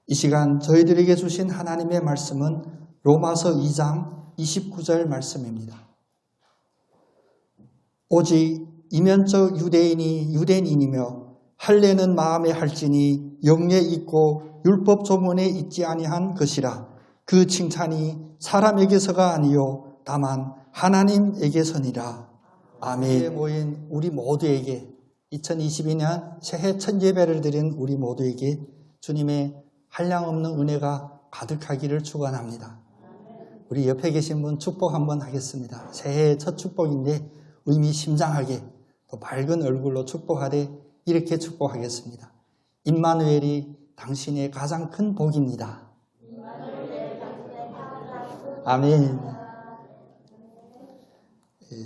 이 시간 저희들에게 주신 하나님의 말씀은 로마서 2장 29절 말씀입니다. 오직 이면적 유대인이 유대인이며 할례는 마음에 할지니 영에 있고 율법 조문에 있지 아니한 것이라. 그 칭찬이 사람에게서가 아니요 다만 하나님에게서니라. 아멘. 모인 우리 모두에게 2022년 새해 첫 예배를 드린 우리 모두에게 주님의 한량없는 은혜가 가득하기를 축원합니다. 우리 옆에 계신 분 축복 한번 하겠습니다. 새해 첫 축복인데 의미심장하게 또 밝은 얼굴로 축복하되 이렇게 축복하겠습니다. 임마누엘이 당신의 가장 큰 복입니다. 아멘.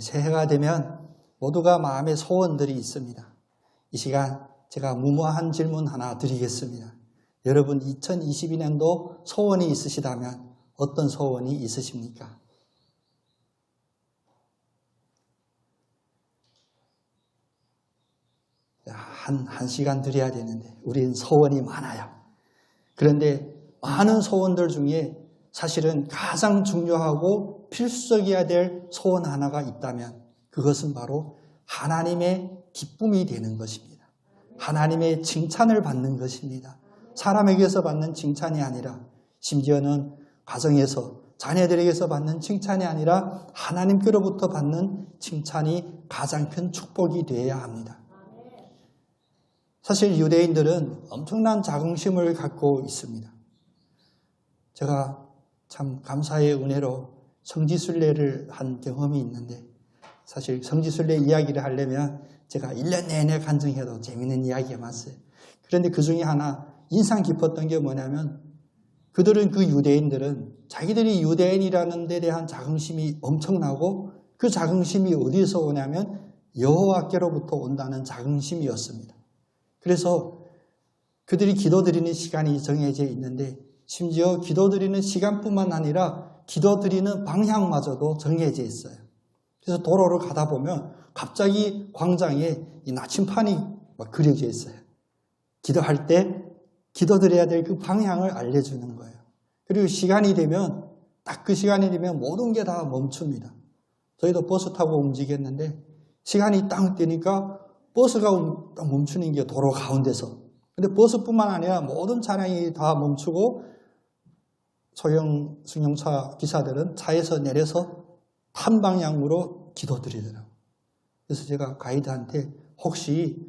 새해가 되면 모두가 마음의 소원들이 있습니다. 이 시간 제가 무모한 질문 하나 드리겠습니다. 여러분 2022년도 소원이 있으시다면 어떤 소원이 있으십니까? 한 시간 드려야 되는데 우리는 소원이 많아요. 그런데 많은 소원들 중에 사실은 가장 중요하고 필수적이어야 될 소원 하나가 있다면 그것은 바로 하나님의 기쁨이 되는 것입니다. 하나님의 칭찬을 받는 것입니다. 사람에게서 받는 칭찬이 아니라 심지어는 가정에서 자녀들에게서 받는 칭찬이 아니라 하나님께로부터 받는 칭찬이 가장 큰 축복이 되어야 합니다. 사실 유대인들은 엄청난 자긍심을 갖고 있습니다. 제가 참 감사의 은혜로 성지순례를 한 경험이 있는데 사실 성지순례 이야기를 하려면 제가 1년 내내 간증해도 재미있는 이야기가 많았어요. 그런데 그 중에 하나 인상 깊었던 게 뭐냐면 그들은 그 유대인들은 자기들이 유대인이라는 데 대한 자긍심이 엄청나고 그 자긍심이 어디서 오냐면 여호와께로부터 온다는 자긍심이었습니다. 그래서 그들이 기도드리는 시간이 정해져 있는데 심지어 기도드리는 시간뿐만 아니라 기도드리는 방향마저도 정해져 있어요. 그래서 도로를 가다 보면 갑자기 광장에 이 나침판이 막 그려져 있어요. 기도할 때 기도드려야 될 그 방향을 알려주는 거예요. 그리고 시간이 되면 딱 그 시간이 되면 모든 게 다 멈춥니다. 저희도 버스 타고 움직였는데 시간이 딱 되니까 버스가 딱 멈추는 게 도로 가운데서. 근데 버스뿐만 아니라 모든 차량이 다 멈추고 소형 승용차 기사들은 차에서 내려서 한 방향으로 기도드리더라고요. 그래서 제가 가이드한테 혹시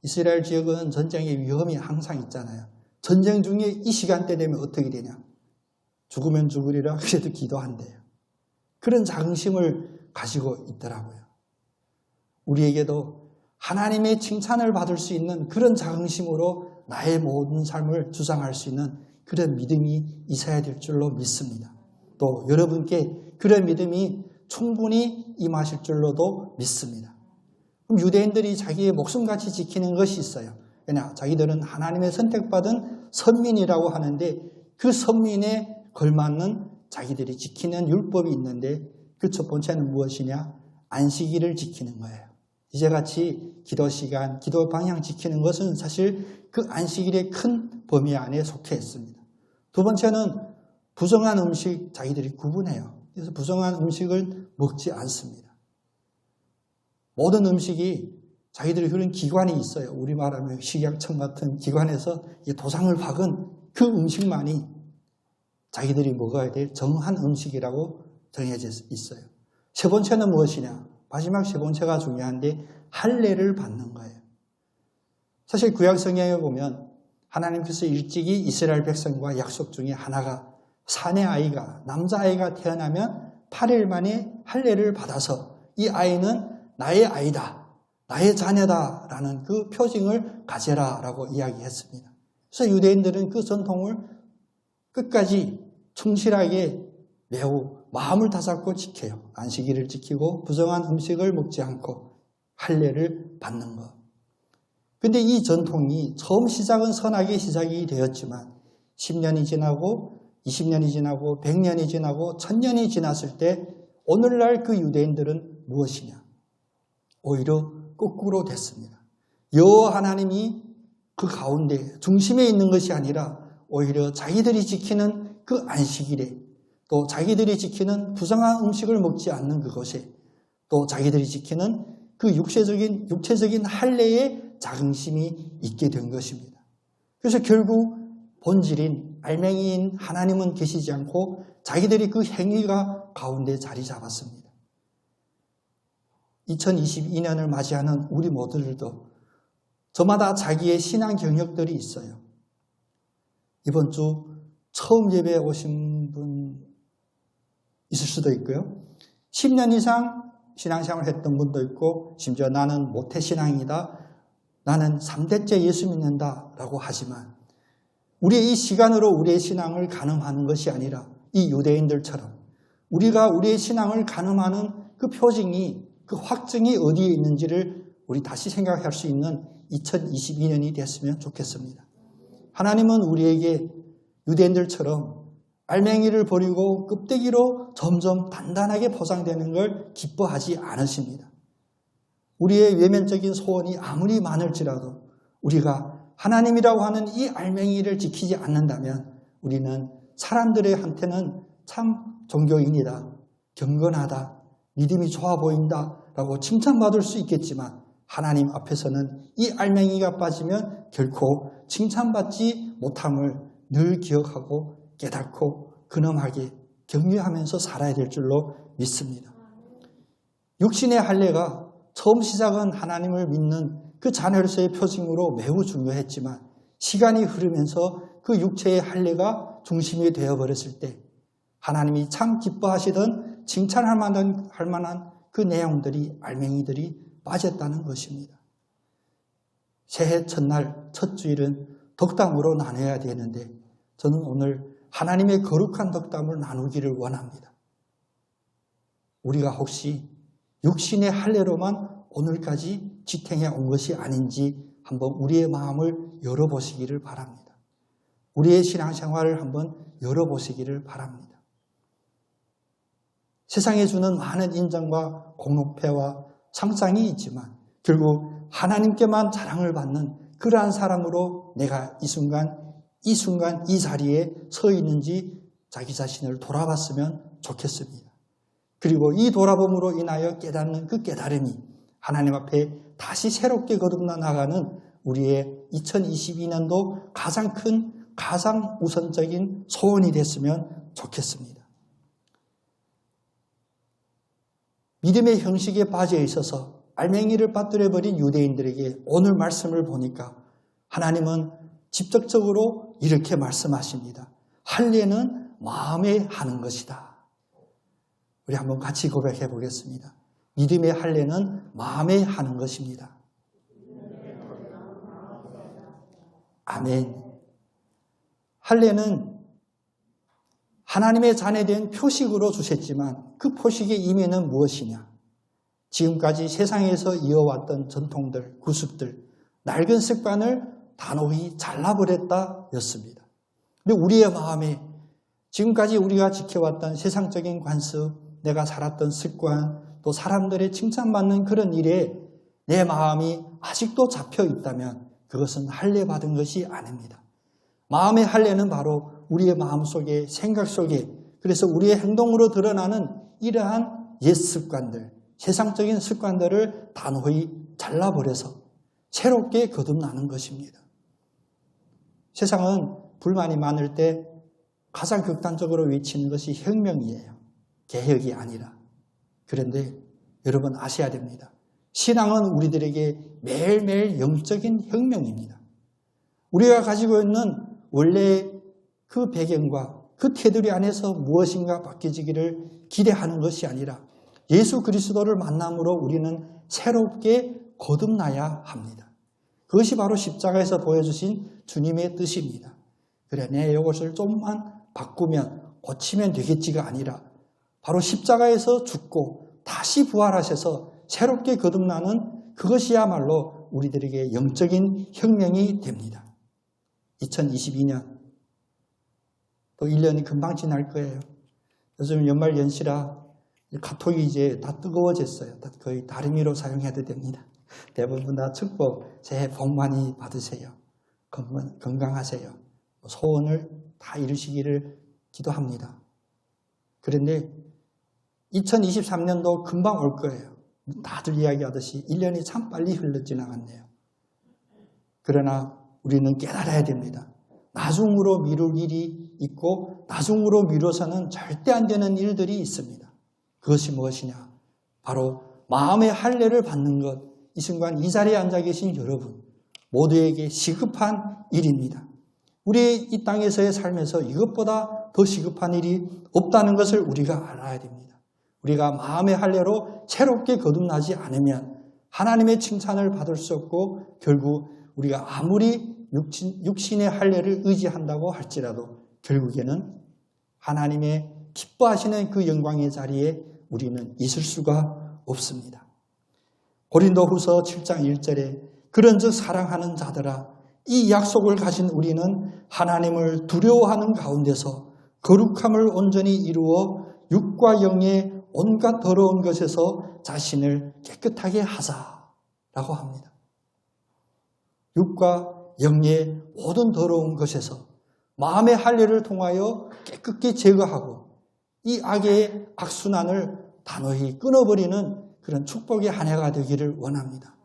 이스라엘 지역은 전쟁의 위험이 항상 있잖아요. 전쟁 중에 이 시간대 되면 어떻게 되냐. 죽으면 죽으리라 그래도 기도한대요. 그런 자긍심을 가지고 있더라고요. 우리에게도 하나님의 칭찬을 받을 수 있는 그런 자긍심으로 나의 모든 삶을 주장할 수 있는 그런 믿음이 있어야 될 줄로 믿습니다. 또 여러분께 그런 믿음이 충분히 임하실 줄로도 믿습니다. 그럼 유대인들이 자기의 목숨같이 지키는 것이 있어요. 왜냐? 자기들은 하나님의 선택받은 선민이라고 하는데 그 선민에 걸맞는 자기들이 지키는 율법이 있는데 그 첫 번째는 무엇이냐? 안식일을 지키는 거예요. 이제같이 기도 시간, 기도 방향 지키는 것은 사실 그 안식일의 큰 범위 안에 속해 있습니다. 두 번째는 부정한 음식 자기들이 구분해요. 그래서 부정한 음식을 먹지 않습니다. 모든 음식이 자기들이 그런 기관이 있어요. 우리 말하면 식약청 같은 기관에서 도장을 박은 그 음식만이 자기들이 먹어야 될 정한 음식이라고 정해져 있어요. 세 번째는 무엇이냐? 마지막 세 번째가 중요한데 할례를 받는 거예요. 사실 구약 성경에 보면 하나님께서 일찍이 이스라엘 백성과 약속 중에 하나가 사내 아이가 남자아이가 태어나면 8일 만에 할례를 받아서 이 아이는 나의 아이다. 나의 자녀다. 라는 그 표징을 가져라 라고 이야기했습니다. 그래서 유대인들은 그 전통을 끝까지 충실하게 매우 마음을 다잡고 지켜요. 안식일을 지키고 부정한 음식을 먹지 않고 할례를 받는 것. 근데 이 전통이 처음 시작은 선하게 시작이 되었지만 10년이 지나고 20년이 지나고 100년이 지나고 1000년이 지났을 때 오늘날 그 유대인들은 무엇이냐? 오히려 거꾸로 됐습니다. 여호와 하나님이 그 가운데 중심에 있는 것이 아니라 오히려 자기들이 지키는 그 안식일에, 또 자기들이 지키는 부정한 음식을 먹지 않는 그것에, 또 자기들이 지키는 그 육체적인 할례에 자긍심이 있게 된 것입니다. 그래서 결국 본질인 알맹이인 하나님은 계시지 않고 자기들이 그 행위가 가운데 자리 잡았습니다. 2022년을 맞이하는 우리 모두들도 저마다 자기의 신앙 경력들이 있어요. 이번 주 처음 예배에 오신 분 있을 수도 있고요. 10년 이상 신앙생활을 했던 분도 있고, 심지어 나는 모태신앙이다, 나는 3대째 예수 믿는다 라고 하지만, 우리의 이 시간으로 우리의 신앙을 가늠하는 것이 아니라 이 유대인들처럼 우리가 우리의 신앙을 가늠하는 그 표징이, 그 확증이 어디에 있는지를 우리 다시 생각할 수 있는 2022년이 됐으면 좋겠습니다. 하나님은 우리에게 유대인들처럼 알맹이를 버리고 껍데기로 점점 단단하게 포장되는 걸 기뻐하지 않으십니다. 우리의 외면적인 소원이 아무리 많을지라도 우리가 하나님이라고 하는 이 알맹이를 지키지 않는다면 우리는 사람들의 한테는 참 종교인이다, 경건하다, 믿음이 좋아 보인다 라고 칭찬받을 수 있겠지만 하나님 앞에서는 이 알맹이가 빠지면 결코 칭찬받지 못함을 늘 기억하고 깨닫고 근엄하게 격려하면서 살아야 될 줄로 믿습니다. 육신의 할례가 처음 시작은 하나님을 믿는 그 자녀로서의 표징으로 매우 중요했지만 시간이 흐르면서 그 육체의 할례가 중심이 되어버렸을 때 하나님이 참 기뻐하시던 칭찬할 만한 그 내용들이, 알맹이들이 빠졌다는 것입니다. 새해 첫날, 첫 주일은 덕담으로 나눠야 되는데 저는 오늘 하나님의 거룩한 덕담을 나누기를 원합니다. 우리가 혹시 육신의 할례로만 오늘까지 지탱해 온 것이 아닌지 한번 우리의 마음을 열어보시기를 바랍니다. 우리의 신앙생활을 한번 열어보시기를 바랍니다. 세상에 주는 많은 인정과 공로패와 상장이 있지만 결국 하나님께만 자랑을 받는 그러한 사람으로 내가 이 순간 이 자리에 서 있는지 자기 자신을 돌아봤으면 좋겠습니다. 그리고 이 돌아봄으로 인하여 깨닫는 그 깨달음이 하나님 앞에 다시 새롭게 거듭나 나가는 우리의 2022년도 가장 큰, 가장 우선적인 소원이 됐으면 좋겠습니다. 믿음의 형식에 빠져 있어서 알맹이를 빠뜨려버린 유대인들에게 오늘 말씀을 보니까 하나님은 직접적으로 이렇게 말씀하십니다. 할례는 마음에 하는 것이다. 우리 한번 같이 고백해 보겠습니다. 믿음의 할례는 마음에 하는 것입니다. 아멘. 할례는 하나님의 자녀된 표식으로 주셨지만 그 표식의 의미는 무엇이냐? 지금까지 세상에서 이어왔던 전통들, 구습들, 낡은 습관을 단호히 잘라버렸다 였습니다. 근데 우리의 마음에 지금까지 우리가 지켜왔던 세상적인 관습, 내가 살았던 습관, 또 사람들의 칭찬받는 그런 일에 내 마음이 아직도 잡혀 있다면 그것은 할례 받은 것이 아닙니다. 마음의 할례는 바로 우리의 마음속에, 생각 속에, 그래서 우리의 행동으로 드러나는 이러한 옛 습관들, 세상적인 습관들을 단호히 잘라버려서 새롭게 거듭나는 것입니다. 세상은 불만이 많을 때 가장 극단적으로 외치는 것이 혁명이에요. 개혁이 아니라. 그런데 여러분 아셔야 됩니다. 신앙은 우리들에게 매일매일 영적인 혁명입니다. 우리가 가지고 있는 원래 그 배경과 그 테두리 안에서 무엇인가 바뀌어지기를 기대하는 것이 아니라 예수 그리스도를 만남으로 우리는 새롭게 거듭나야 합니다. 그것이 바로 십자가에서 보여주신 주님의 뜻입니다. 그래, 내 이것을 좀만 바꾸면, 고치면 되겠지가 아니라 바로 십자가에서 죽고 다시 부활하셔서 새롭게 거듭나는 그것이야말로 우리들에게 영적인 혁명이 됩니다. 2022년 또 1년이 금방 지날 거예요. 요즘 연말 연시라 카톡이 이제 다 뜨거워졌어요. 거의 다리미로 사용해도 됩니다. 대부분 다 축복, 새해 복 많이 받으세요. 건강하세요. 소원을 다 이루시기를 기도합니다. 그런데 2023년도 금방 올 거예요. 다들 이야기하듯이 1년이 참 빨리 흘러 지나갔네요. 그러나 우리는 깨달아야 됩니다. 나중으로 미룰 일이 있고 나중으로 미뤄서는 절대 안 되는 일들이 있습니다. 그것이 무엇이냐? 바로 마음의 할례를 받는 것. 이 순간 이 자리에 앉아 계신 여러분 모두에게 시급한 일입니다. 우리의 이 땅에서의 삶에서 이것보다 더 시급한 일이 없다는 것을 우리가 알아야 됩니다. 우리가 마음의 할례로 새롭게 거듭나지 않으면 하나님의 칭찬을 받을 수 없고 결국 우리가 아무리 육신의 할례를 의지한다고 할지라도 결국에는 하나님의 기뻐하시는 그 영광의 자리에 우리는 있을 수가 없습니다. 고린도후서 7장 1절에 그런즉 사랑하는 자들아 이 약속을 가진 우리는 하나님을 두려워하는 가운데서 거룩함을 온전히 이루어 육과 영의 온갖 더러운 것에서 자신을 깨끗하게 하자라고 합니다. 육과 영의 모든 더러운 것에서 마음의 할례를 통하여 깨끗게 제거하고 이 악의 악순환을 단호히 끊어버리는 그런 축복의 한 해가 되기를 원합니다.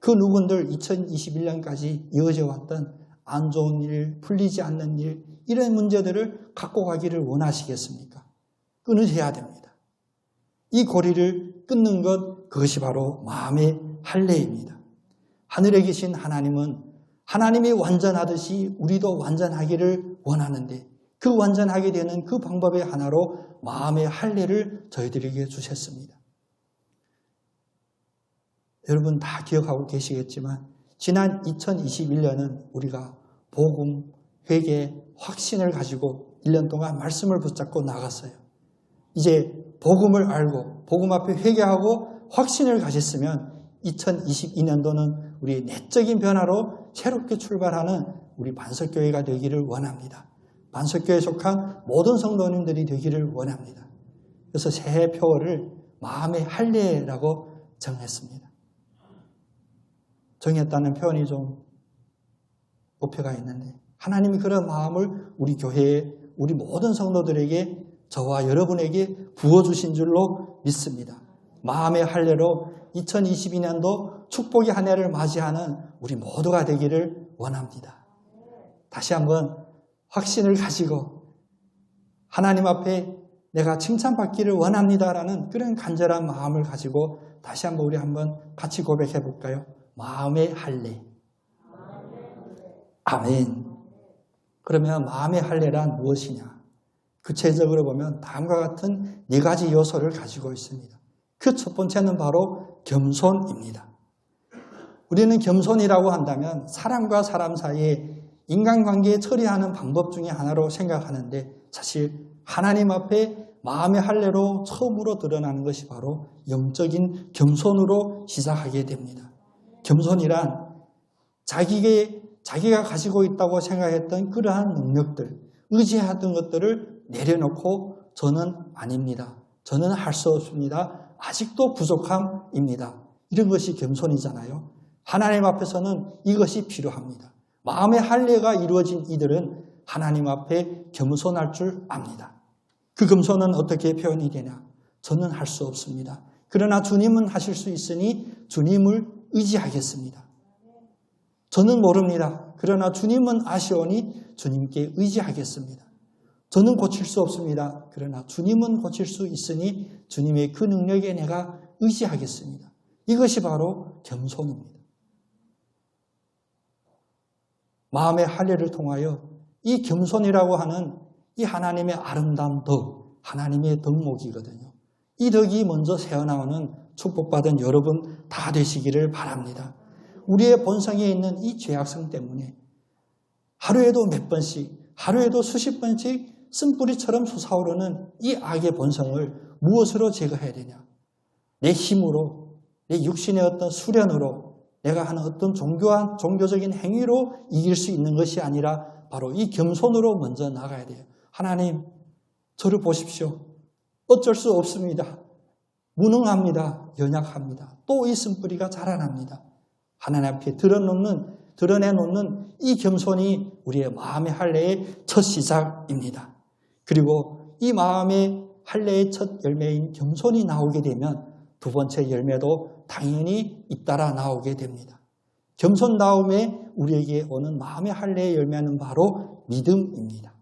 그 누군들 2021년까지 이어져 왔던 안 좋은 일, 풀리지 않는 일, 이런 문제들을 갖고 가기를 원하시겠습니까? 끊으셔야 됩니다. 이 고리를 끊는 것, 그것이 바로 마음의 할례입니다. 하늘에 계신 하나님은 하나님이 완전하듯이 우리도 완전하기를 원하는데 그 완전하게 되는 그 방법의 하나로 마음의 할례를 저희들에게 주셨습니다. 여러분 다 기억하고 계시겠지만 지난 2021년은 우리가 복음, 회개, 확신을 가지고 1년 동안 말씀을 붙잡고 나갔어요. 이제 복음을 알고 복음 앞에 회개하고 확신을 가졌으면 2022년도는 우리의 내적인 변화로 새롭게 출발하는 우리 반석교회가 되기를 원합니다. 반석교회에 속한 모든 성도님들이 되기를 원합니다. 그래서 새해 표어를 마음의 할례라고 정했습니다. 정했다는 표현이 좀 어폐가 있는데 하나님이 그런 마음을 우리 교회에 우리 모든 성도들에게 저와 여러분에게 부어주신 줄로 믿습니다. 마음의 할례로 2022년도 축복의 한 해를 맞이하는 우리 모두가 되기를 원합니다. 다시 한번 확신을 가지고 하나님 앞에 내가 칭찬받기를 원합니다라는 그런 간절한 마음을 가지고 다시 한번 우리 한번 같이 고백해 볼까요? 마음의 할례. 아멘. 그러면 마음의 할례란 무엇이냐? 구체적으로 보면 다음과 같은 4가지 요소를 가지고 있습니다. 그 첫 번째는 바로 겸손입니다. 우리는 겸손이라고 한다면 사람과 사람 사이에 인간관계에 처리하는 방법 중에 하나로 생각하는데 사실 하나님 앞에 마음의 할례로 처음으로 드러나는 것이 바로 영적인 겸손으로 시작하게 됩니다. 겸손이란 자기가 가지고 있다고 생각했던 그러한 능력들, 의지하던 것들을 내려놓고 저는 아닙니다. 저는 할 수 없습니다. 아직도 부족함입니다. 이런 것이 겸손이잖아요. 하나님 앞에서는 이것이 필요합니다. 마음의 할례가 이루어진 이들은 하나님 앞에 겸손할 줄 압니다. 그 겸손은 어떻게 표현이 되냐? 저는 할 수 없습니다. 그러나 주님은 하실 수 있으니 주님을 의지하겠습니다. 저는 모릅니다. 그러나 주님은 아시오니 주님께 의지하겠습니다. 저는 고칠 수 없습니다. 그러나 주님은 고칠 수 있으니 주님의 그 능력에 내가 의지하겠습니다. 이것이 바로 겸손입니다. 마음의 할례를 통하여 이 겸손이라고 하는 이 하나님의 아름다운 덕, 하나님의 덕목이거든요. 이 덕이 먼저 새어나오는 축복받은 여러분 다 되시기를 바랍니다. 우리의 본성에 있는 이 죄악성 때문에 하루에도 몇 번씩, 하루에도 수십 번씩 쓴뿌리처럼 솟아오르는 이 악의 본성을 무엇으로 제거해야 되냐? 내 힘으로, 내 육신의 어떤 수련으로, 내가 하는 어떤 종교적인 행위로 이길 수 있는 것이 아니라 바로 이 겸손으로 먼저 나가야 돼요. 하나님, 저를 보십시오. 어쩔 수 없습니다. 무능합니다. 연약합니다. 또 이 쓴뿌리가 자라납니다. 하나님 앞에 들어놓는 드러내놓는 이 겸손이 우리의 마음의 할례의 첫 시작입니다. 그리고 이 마음의 할례의 첫 열매인 겸손이 나오게 되면 두 번째 열매도 당연히 잇따라 나오게 됩니다. 겸손 다음에 우리에게 오는 마음의 할례의 열매는 바로 믿음입니다.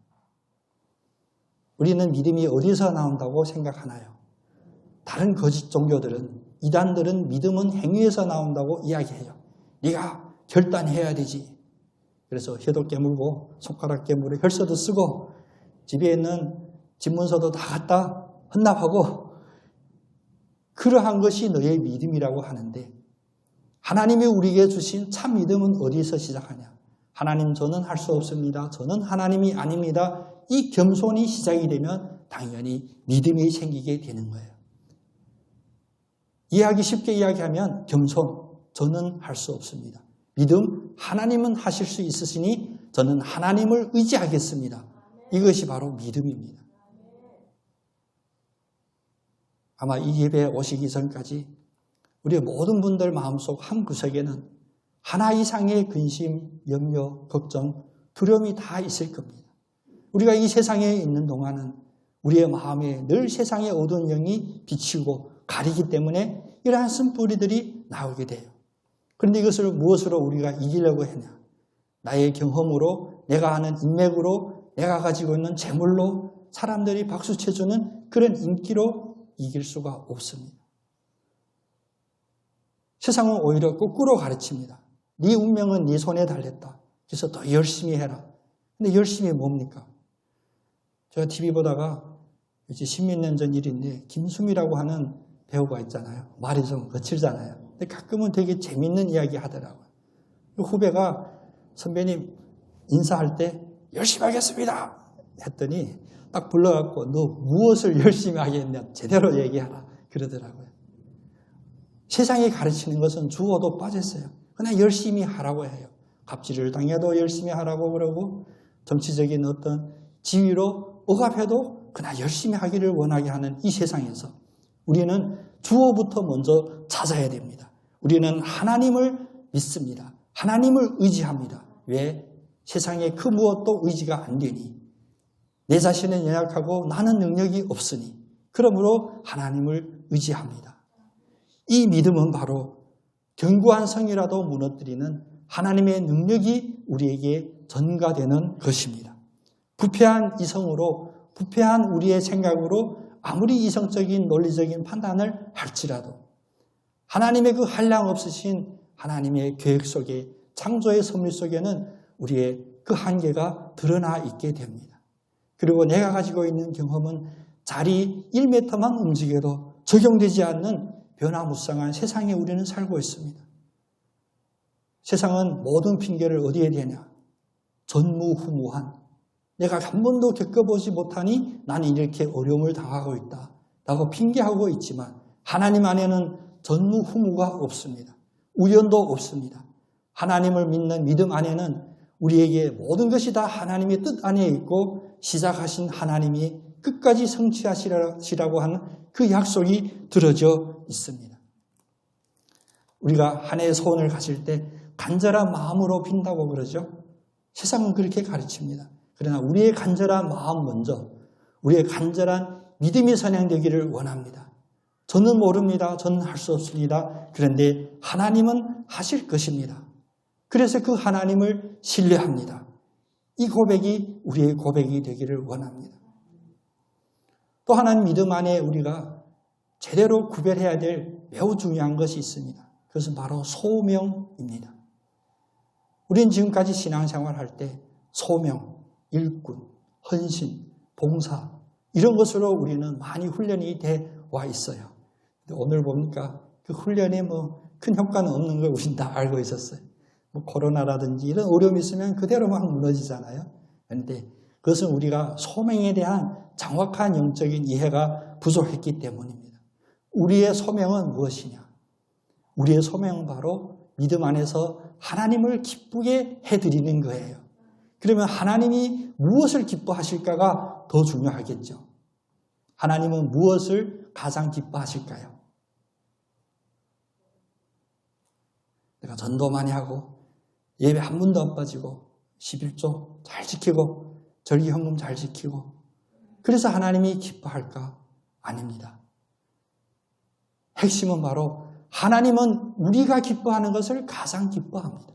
우리는 믿음이 어디서 나온다고 생각하나요? 다른 거짓 종교들은, 이단들은 믿음은 행위에서 나온다고 이야기해요. 네가 결단해야 되지. 그래서 혀도 깨물고 손가락 깨물고 혈서도 쓰고 집에 있는 집문서도 다 갖다 헌납하고 그러한 것이 너의 믿음이라고 하는데 하나님이 우리에게 주신 참 믿음은 어디서 시작하냐? 하나님 저는 할 수 없습니다. 저는 하나님이 아닙니다. 이 겸손이 시작이 되면 당연히 믿음이 생기게 되는 거예요. 쉽게 이야기하면 겸손, 저는 할 수 없습니다. 믿음, 하나님은 하실 수 있으시니 저는 하나님을 의지하겠습니다. 이것이 바로 믿음입니다. 아마 이 예배에 오시기 전까지 우리의 모든 분들 마음속 한 구석에는 하나 이상의 근심, 염려, 걱정, 두려움이 다 있을 겁니다. 우리가 이 세상에 있는 동안은 우리의 마음에 늘 세상의 어두운 영이 비치고 가리기 때문에 이러한 쓴뿌리들이 나오게 돼요. 그런데 이것을 무엇으로 우리가 이기려고 하냐? 나의 경험으로, 내가 아는 인맥으로, 내가 가지고 있는 재물로 사람들이 박수쳐주는 그런 인기로 이길 수가 없습니다. 세상은 오히려 거꾸로 가르칩니다. 네 운명은 네 손에 달렸다. 그래서 더 열심히 해라. 근데 열심히 뭡니까? 제가 TV 보다가 이제 10몇 년 전 일인데 김수미라고 하는 배우가 있잖아요. 말이 좀 거칠잖아요. 근데 가끔은 되게 재밌는 이야기 하더라고요. 후배가 선배님 인사할 때 열심히 하겠습니다 했더니 딱 불러갖고 너 무엇을 열심히 하겠냐 제대로 얘기하라 그러더라고요. 세상이 가르치는 것은 주어도 빠졌어요. 그냥 열심히 하라고 해요. 갑질을 당해도 열심히 하라고 그러고 정치적인 어떤 지위로 억압해도 그냥 열심히 하기를 원하게 하는 이 세상에서 우리는 주어부터 먼저 찾아야 됩니다. 우리는 하나님을 믿습니다. 하나님을 의지합니다. 왜? 세상에 그 무엇도 의지가 안 되니. 내 자신은 연약하고 나는 능력이 없으니. 그러므로 하나님을 의지합니다. 이 믿음은 바로 견고한 성이라도 무너뜨리는 하나님의 능력이 우리에게 전가되는 것입니다. 부패한 이성으로, 부패한 우리의 생각으로 아무리 이성적인 논리적인 판단을 할지라도 하나님의 그 한량 없으신 하나님의 계획 속에 창조의 섭리 속에는 우리의 그 한계가 드러나 있게 됩니다. 그리고 내가 가지고 있는 경험은 자리 1m만 움직여도 적용되지 않는 변화무쌍한 세상에 우리는 살고 있습니다. 세상은 모든 핑계를 어디에 대냐? 전무후무한. 내가 한 번도 겪어보지 못하니 나는 이렇게 어려움을 당하고 있다 라고 핑계하고 있지만 하나님 안에는 전무후무가 없습니다. 우연도 없습니다. 하나님을 믿는 믿음 안에는 우리에게 모든 것이 다 하나님의 뜻 안에 있고 시작하신 하나님이 끝까지 성취하시라고 하는 그 약속이 들어져 있습니다. 우리가 한 해의 소원을 가질 때 간절한 마음으로 빈다고 그러죠. 세상은 그렇게 가르칩니다. 그러나 우리의 간절한 마음 먼저 우리의 간절한 믿음이 선행되기를 원합니다. 저는 모릅니다. 저는 할 수 없습니다. 그런데 하나님은 하실 것입니다. 그래서 그 하나님을 신뢰합니다. 이 고백이 우리의 고백이 되기를 원합니다. 또 하나는 믿음 안에 우리가 제대로 구별해야 될 매우 중요한 것이 있습니다. 그것은 바로 소명입니다. 우리는 지금까지 신앙생활할 때 소명, 일꾼, 헌신, 봉사 이런 것으로 우리는 많이 훈련이 돼 와 있어요. 근데 오늘 보니까 그 훈련에 큰 효과는 없는 걸 우린 다 알고 있었어요. 코로나라든지 이런 어려움이 있으면 그대로 막 무너지잖아요. 그런데 그것은 우리가 소명에 대한 정확한 영적인 이해가 부족했기 때문입니다. 우리의 소명은 무엇이냐? 우리의 소명은 바로 믿음 안에서 하나님을 기쁘게 해드리는 거예요. 그러면 하나님이 무엇을 기뻐하실까가 더 중요하겠죠. 하나님은 무엇을 가장 기뻐하실까요? 내가 전도 많이 하고 예배 한 번도 안 빠지고 11조 잘 지키고 절기 헌금 잘 지키고 그래서 하나님이 기뻐할까? 아닙니다. 핵심은 바로 하나님은 우리가 기뻐하는 것을 가장 기뻐합니다.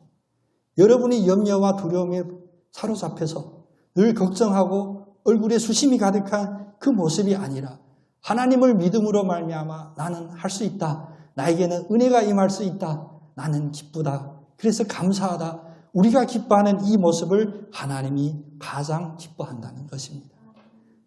여러분이 염려와 두려움에 사로잡혀서 늘 걱정하고 얼굴에 수심이 가득한 그 모습이 아니라 하나님을 믿음으로 말미암아 나는 할 수 있다. 나에게는 은혜가 임할 수 있다. 나는 기쁘다. 그래서 감사하다. 우리가 기뻐하는 이 모습을 하나님이 가장 기뻐한다는 것입니다.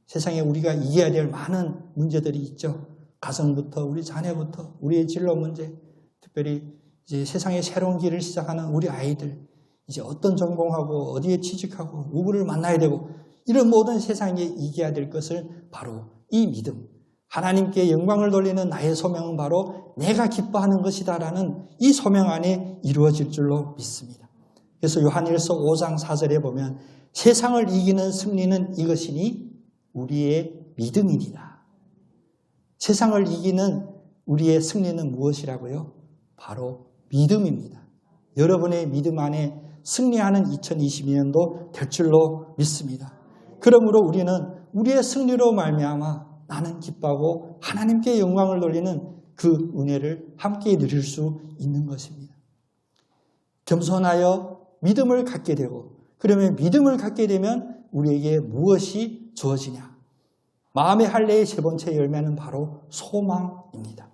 세상에 우리가 이겨야 될 많은 문제들이 있죠. 가정부터 우리 자녀부터 우리의 진로 문제, 특별히 이제 세상의 새로운 길을 시작하는 우리 아이들, 이제 어떤 전공하고 어디에 취직하고 누구를 만나야 되고 이런 모든 세상에 이겨야 될 것을 바로 이 믿음, 하나님께 영광을 돌리는 나의 소명은 바로 내가 기뻐하는 것이다라는 이 소명 안에 이루어질 줄로 믿습니다. 그래서 요한일서 5장 4절에 보면 세상을 이기는 승리는 이것이니 우리의 믿음이니라. 세상을 이기는 우리의 승리는 무엇이라고요? 바로 믿음입니다. 여러분의 믿음 안에 승리하는 2022년도 될 줄로 믿습니다. 그러므로 우리는 우리의 승리로 말미암아 나는 기뻐하고 하나님께 영광을 돌리는 그 은혜를 함께 누릴 수 있는 것입니다. 겸손하여 믿음을 갖게 되고 그러면 믿음을 갖게 되면 우리에게 무엇이 주어지냐? 마음의 할례의 세 번째 열매는 바로 소망입니다.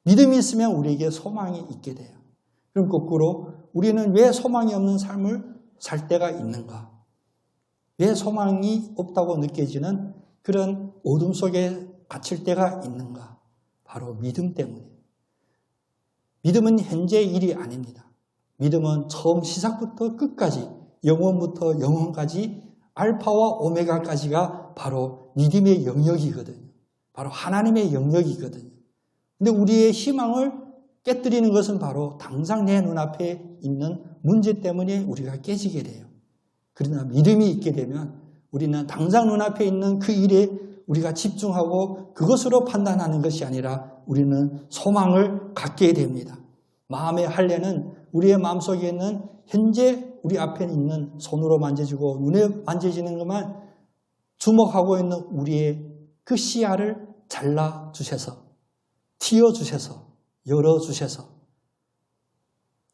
믿음이 있으면 우리에게 소망이 있게 돼요. 그럼 거꾸로 우리는 왜 소망이 없는 삶을 살 때가 있는가? 왜 소망이 없다고 느껴지는 그런 어둠 속에 갇힐 때가 있는가? 바로 믿음 때문이에요. 믿음은 현재의 일이 아닙니다. 믿음은 처음 시작부터 끝까지 영원부터 영원까지 알파와 오메가까지가 바로 믿음의 영역이거든요. 바로 하나님의 영역이거든요. 근데 우리의 희망을 깨뜨리는 것은 바로 당장 내 눈앞에 있는 문제 때문에 우리가 깨지게 돼요. 그러나 믿음이 있게 되면 우리는 당장 눈앞에 있는 그 일에 우리가 집중하고 그것으로 판단하는 것이 아니라 우리는 소망을 갖게 됩니다. 마음의 할례는 우리의 마음속에 있는 현재 우리 앞에 있는 손으로 만져지고 눈에 만져지는 것만 주목하고 있는 우리의 그 시야를 잘라주셔서 튀어주셔서 열어주셔서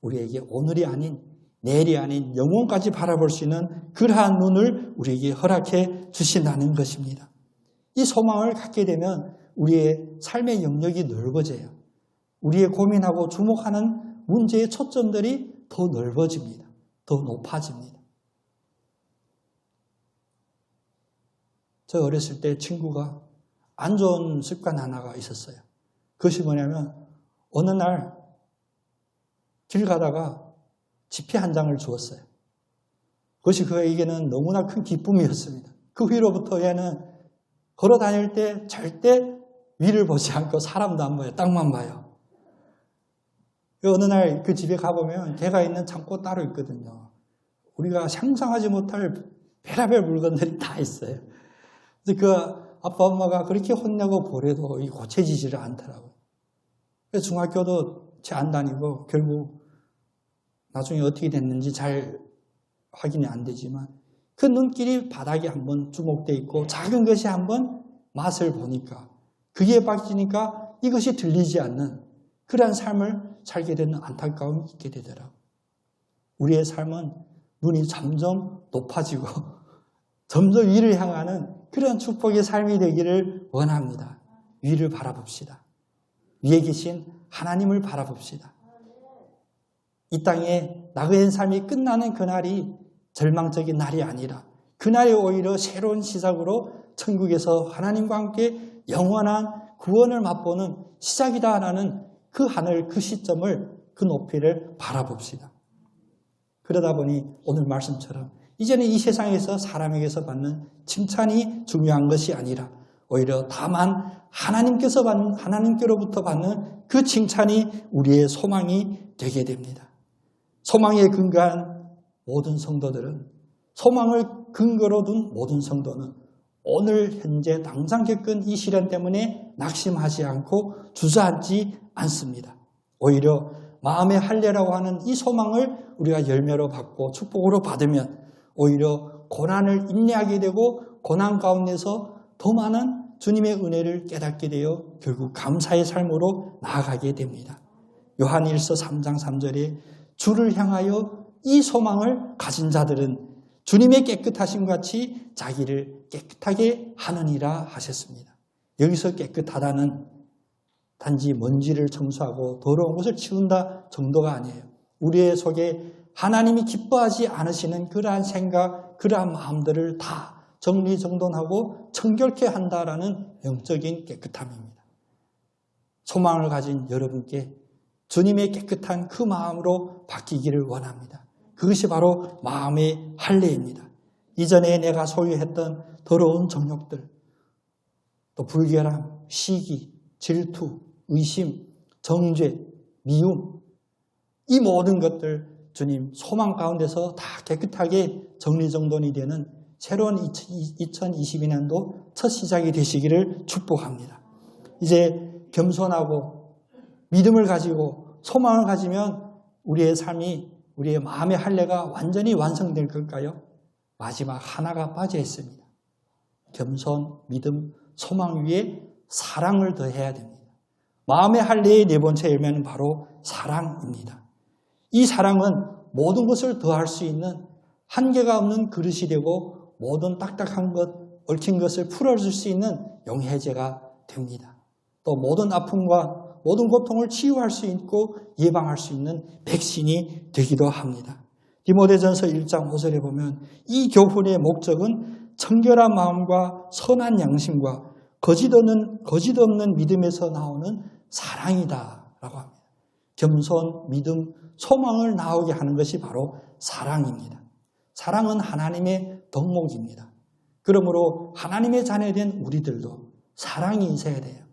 우리에게 오늘이 아닌 내일이 아닌 영혼까지 바라볼 수 있는 그러한 눈을 우리에게 허락해 주신다는 것입니다. 이 소망을 갖게 되면 우리의 삶의 영역이 넓어져요. 우리의 고민하고 주목하는 문제의 초점들이 더 넓어집니다. 더 높아집니다. 저 어렸을 때 친구가 안 좋은 습관 하나가 있었어요. 그것이 뭐냐면 어느 날 길 가다가 지폐 한 장을 주었어요. 그것이 그에게는 너무나 큰 기쁨이었습니다. 그 후로부터 얘는 걸어 다닐 때 절대 위를 보지 않고 사람도 안 봐요. 땅만 봐요. 어느 날 그 집에 가보면 걔가 있는 창고 따로 있거든요. 우리가 상상하지 못할 별의별 물건들이 다 있어요. 그래서 그 아빠 엄마가 그렇게 혼내고 보래도 고쳐지지를 않더라고요. 그래서 중학교도 쟤 안 다니고 결국 나중에 어떻게 됐는지 잘 확인이 안 되지만 그 눈길이 바닥에 한번 주목되어 있고 작은 것이 한번 맛을 보니까 그게 빠지니까 이것이 들리지 않는 그러한 삶을 살게 되는 안타까움이 있게 되더라고요. 우리의 삶은 눈이 점점 높아지고 점점 위를 향하는 그런 축복의 삶이 되기를 원합니다. 위를 바라봅시다. 위에 계신 하나님을 바라봅시다. 이 땅에 나그네 삶이 끝나는 그날이 절망적인 날이 아니라 그날이 오히려 새로운 시작으로 천국에서 하나님과 함께 영원한 구원을 맛보는 시작이다라는 그 하늘, 그 시점을, 그 높이를 바라봅시다. 그러다 보니 오늘 말씀처럼 이제는 이 세상에서 사람에게서 받는 칭찬이 중요한 것이 아니라 오히려 다만 하나님께로부터 받는 그 칭찬이 우리의 소망이 되게 됩니다. 소망에 근거한 모든 성도들은, 소망을 근거로 둔 모든 성도는 오늘 현재 당장 겪은 이 시련 때문에 낙심하지 않고 주저앉지 않습니다. 오히려 마음의 할례라고 하는 이 소망을 우리가 열매로 받고 축복으로 받으면 오히려 고난을 인내하게 되고 고난 가운데서 더 많은 주님의 은혜를 깨닫게 되어 결국 감사의 삶으로 나아가게 됩니다. 요한일서 3장 3절에 주를 향하여 이 소망을 가진 자들은 주님의 깨끗하심 같이 자기를 깨끗하게 하느니라 하셨습니다. 여기서 깨끗하다는 단지 먼지를 청소하고 더러운 것을 치운다 정도가 아니에요. 우리의 속에 하나님이 기뻐하지 않으시는 그러한 생각, 그러한 마음들을 다 정리정돈하고 청결케 한다라는 영적인 깨끗함입니다. 소망을 가진 여러분께 주님의 깨끗한 그 마음으로 바뀌기를 원합니다. 그것이 바로 마음의 할례입니다. 이전에 내가 소유했던 더러운 정욕들, 또 불결함, 시기, 질투, 의심, 정죄, 미움, 이 모든 것들 주님 소망 가운데서 다 깨끗하게 정리정돈이 되는 새로운 2022년도 첫 시작이 되시기를 축복합니다. 이제 겸손하고 믿음을 가지고 소망을 가지면 우리의 삶이, 우리의 마음의 할례가 완전히 완성될 걸까요? 마지막 하나가 빠져 있습니다. 겸손, 믿음, 소망 위에 사랑을 더해야 됩니다. 마음의 할례의 네 번째 열매는 바로 사랑입니다. 이 사랑은 모든 것을 더할 수 있는 한계가 없는 그릇이 되고 모든 딱딱한 것, 얽힌 것을 풀어줄 수 있는 용해제가 됩니다. 또 모든 아픔과 모든 고통을 치유할 수 있고 예방할 수 있는 백신이 되기도 합니다. 디모데전서 1장 5절에 보면 이 교훈의 목적은 청결한 마음과 선한 양심과 거짓 없는 믿음에서 나오는 사랑이다라고 합니다. 겸손, 믿음, 소망을 나오게 하는 것이 바로 사랑입니다. 사랑은 하나님의 덕목입니다. 그러므로 하나님의 자녀된 우리들도 사랑이 있어야 돼요.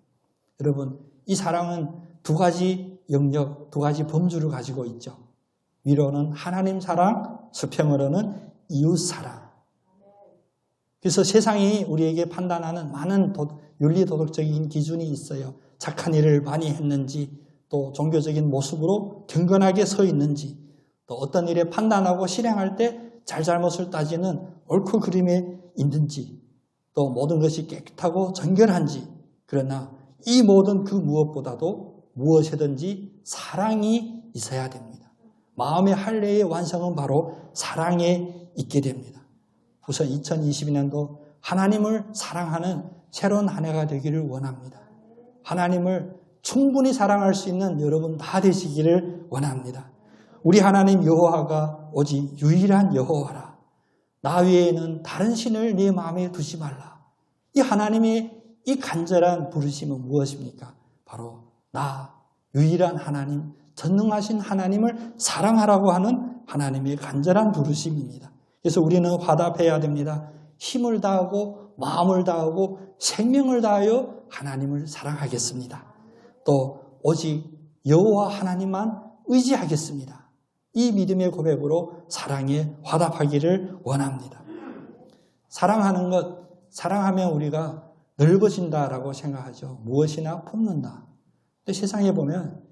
여러분, 이 사랑은 두 가지 영역, 두 가지 범주를 가지고 있죠. 위로는 하나님 사랑, 수평으로는 이웃 사랑. 그래서 세상이 우리에게 판단하는 많은 윤리도덕적인 기준이 있어요. 착한 일을 많이 했는지, 또 종교적인 모습으로 경건하게 서 있는지, 또 어떤 일에 판단하고 실행할 때 잘잘못을 따지는 옳고 그름에 있는지, 또 모든 것이 깨끗하고 정결한지. 그러나 이 모든 그 무엇보다도 무엇이든지 사랑이 있어야 됩니다. 마음의 할례의 완성은 바로 사랑에 있게 됩니다. 우선 2022년도 하나님을 사랑하는 새로운 한 해가 되기를 원합니다. 하나님을 충분히 사랑할 수 있는 여러분 다 되시기를 원합니다. 우리 하나님 여호와가 오직 유일한 여호와라. 나 외에는 다른 신을 네 마음에 두지 말라. 이 하나님의 이 간절한 부르심은 무엇입니까? 바로 나 유일한 하나님, 전능하신 하나님을 사랑하라고 하는 하나님의 간절한 부르심입니다. 그래서 우리는 화답해야 됩니다. 힘을 다하고 마음을 다하고 생명을 다하여 하나님을 사랑하겠습니다. 또 오직 여호와 하나님만 의지하겠습니다. 이 믿음의 고백으로 사랑에 화답하기를 원합니다. 사랑하는 것, 사랑하면 우리가 넓어진다라고 생각하죠. 무엇이나 품는다. 근데 세상에 보면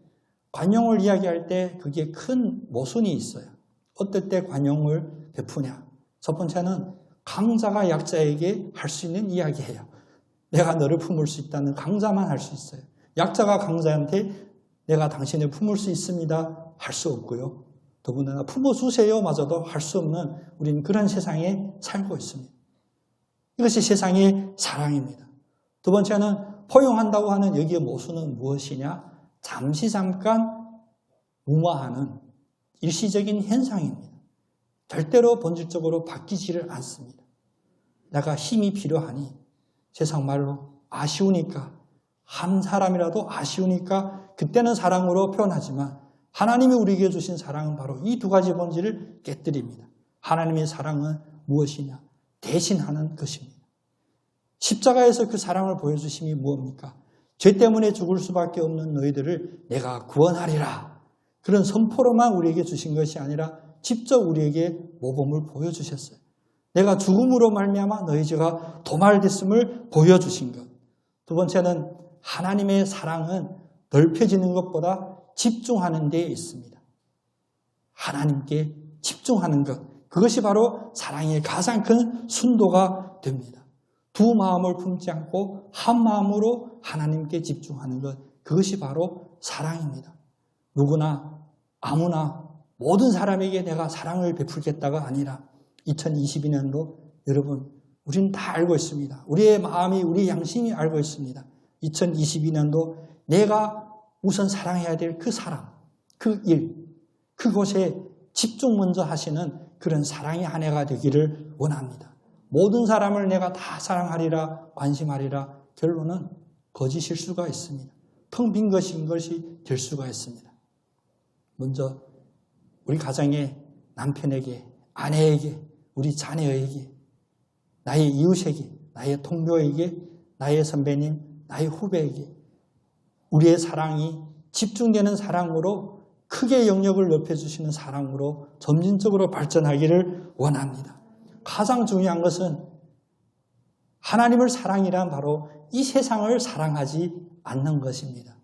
관용을 이야기할 때 그게 큰 모순이 있어요. 어떨 때 관용을 베푸냐. 첫 번째는 강자가 약자에게 할 수 있는 이야기예요. 내가 너를 품을 수 있다는 강자만 할 수 있어요. 약자가 강자한테 내가 당신을 품을 수 있습니다. 할 수 없고요. 더군다나 품어주세요 마저도 할 수 없는 우리는 그런 세상에 살고 있습니다. 이것이 세상의 사랑입니다. 두 번째는 포용한다고 하는 여기의 모순은 무엇이냐? 잠시 잠깐 무마하는 일시적인 현상입니다. 절대로 본질적으로 바뀌지를 않습니다. 내가 힘이 필요하니 세상 말로 아쉬우니까 한 사람이라도 아쉬우니까 그때는 사랑으로 표현하지만 하나님이 우리에게 주신 사랑은 바로 이 두 가지 본질을 깨뜨립니다. 하나님의 사랑은 무엇이냐? 대신하는 것입니다. 십자가에서 그 사랑을 보여주심이 무엇입니까? 죄 때문에 죽을 수밖에 없는 너희들을 내가 구원하리라. 그런 선포로만 우리에게 주신 것이 아니라 직접 우리에게 모범을 보여주셨어요. 내가 죽음으로 말미암아 너희 죄가 도말됐음을 보여주신 것. 두 번째는 하나님의 사랑은 넓혀지는 것보다 집중하는 데 있습니다. 하나님께 집중하는 것, 그것이 바로 사랑의 가장 큰 순도가 됩니다. 두 마음을 품지 않고 한 마음으로 하나님께 집중하는 것, 그것이 바로 사랑입니다. 누구나 아무나 모든 사람에게 내가 사랑을 베풀겠다가 아니라 2022년도 여러분 우리는 다 알고 있습니다. 우리의 마음이 우리 양심이 알고 있습니다. 2022년도 내가 우선 사랑해야 될 그 사람, 그 일, 그곳에 집중 먼저 하시는 그런 사랑의 한 해가 되기를 원합니다. 모든 사람을 내가 다 사랑하리라 관심하리라 결론은 거짓일 수가 있습니다. 텅 빈 것인 것이 될 수가 있습니다. 먼저 우리 가정의 남편에게, 아내에게, 우리 자녀에게, 나의 이웃에게, 나의 동료에게, 나의 선배님, 나의 후배에게 우리의 사랑이 집중되는 사랑으로 크게 영역을 넓혀주시는 사랑으로 점진적으로 발전하기를 원합니다. 가장 중요한 것은 하나님을 사랑이란 바로 이 세상을 사랑하지 않는 것입니다.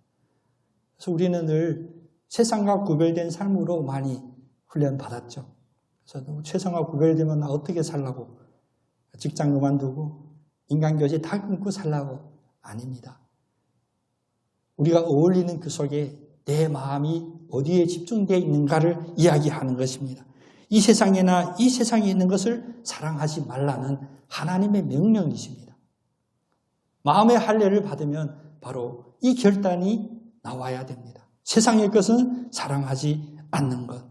그래서 우리는 늘 세상과 구별된 삶으로 많이 훈련받았죠. 그래서 세상과 구별되면 나 어떻게 살라고, 직장 그만두고 인간교제 다 끊고 살라고, 아닙니다. 우리가 어울리는 그 속에 내 마음이 어디에 집중되어 있는가를 이야기하는 것입니다. 이 세상에나 이 세상에 있는 것을 사랑하지 말라는 하나님의 명령이십니다. 마음의 할례를 받으면 바로 이 결단이 나와야 됩니다. 세상의 것은 사랑하지 않는 것.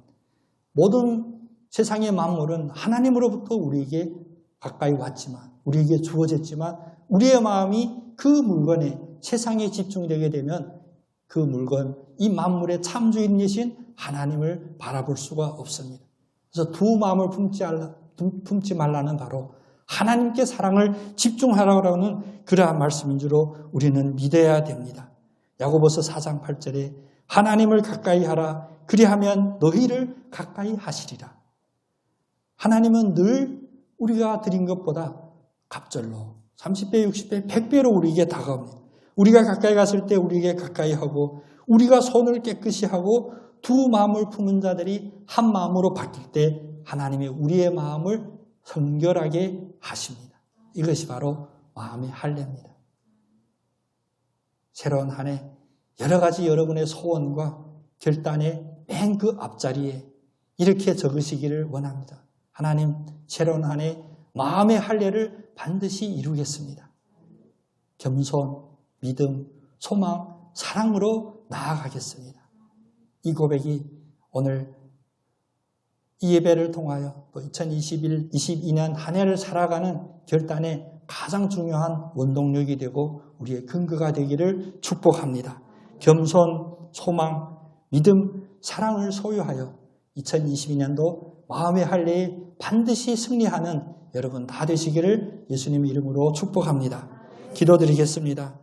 모든 세상의 만물은 하나님으로부터 우리에게 가까이 왔지만, 우리에게 주어졌지만 우리의 마음이 그 물건에 세상에 집중되게 되면 그 물건, 이 만물의 참주인이신 하나님을 바라볼 수가 없습니다. 그래서 두 마음을 품지 말라는 바로 하나님께 사랑을 집중하라고 하는 그러한 말씀인 줄로 우리는 믿어야 됩니다. 야고보서 4장 8절에 하나님을 가까이 하라. 그리하면 너희를 가까이 하시리라. 하나님은 늘 우리가 드린 것보다 갑절로 30배, 60배, 100배로 우리에게 다가옵니다. 우리가 가까이 갔을 때 우리에게 가까이 하고 우리가 손을 깨끗이 하고 두 마음을 품은 자들이 한 마음으로 바뀔 때 하나님이 우리의 마음을 성결하게 하십니다. 이것이 바로 마음의 할례입니다. 새로운 한 해 여러 가지 여러분의 소원과 결단의 맨 그 앞자리에 이렇게 적으시기를 원합니다. 하나님, 새로운 한 해 마음의 할례를 반드시 이루겠습니다. 겸손, 믿음, 소망, 사랑으로 나아가겠습니다. 이 고백이 오늘 이 예배를 통하여 또 2022년 한 해를 살아가는 결단의 가장 중요한 원동력이 되고 우리의 근거가 되기를 축복합니다. 겸손, 소망, 믿음, 사랑을 소유하여 2022년도 마음의 할례에 반드시 승리하는 여러분 다 되시기를 예수님의 이름으로 축복합니다. 기도드리겠습니다.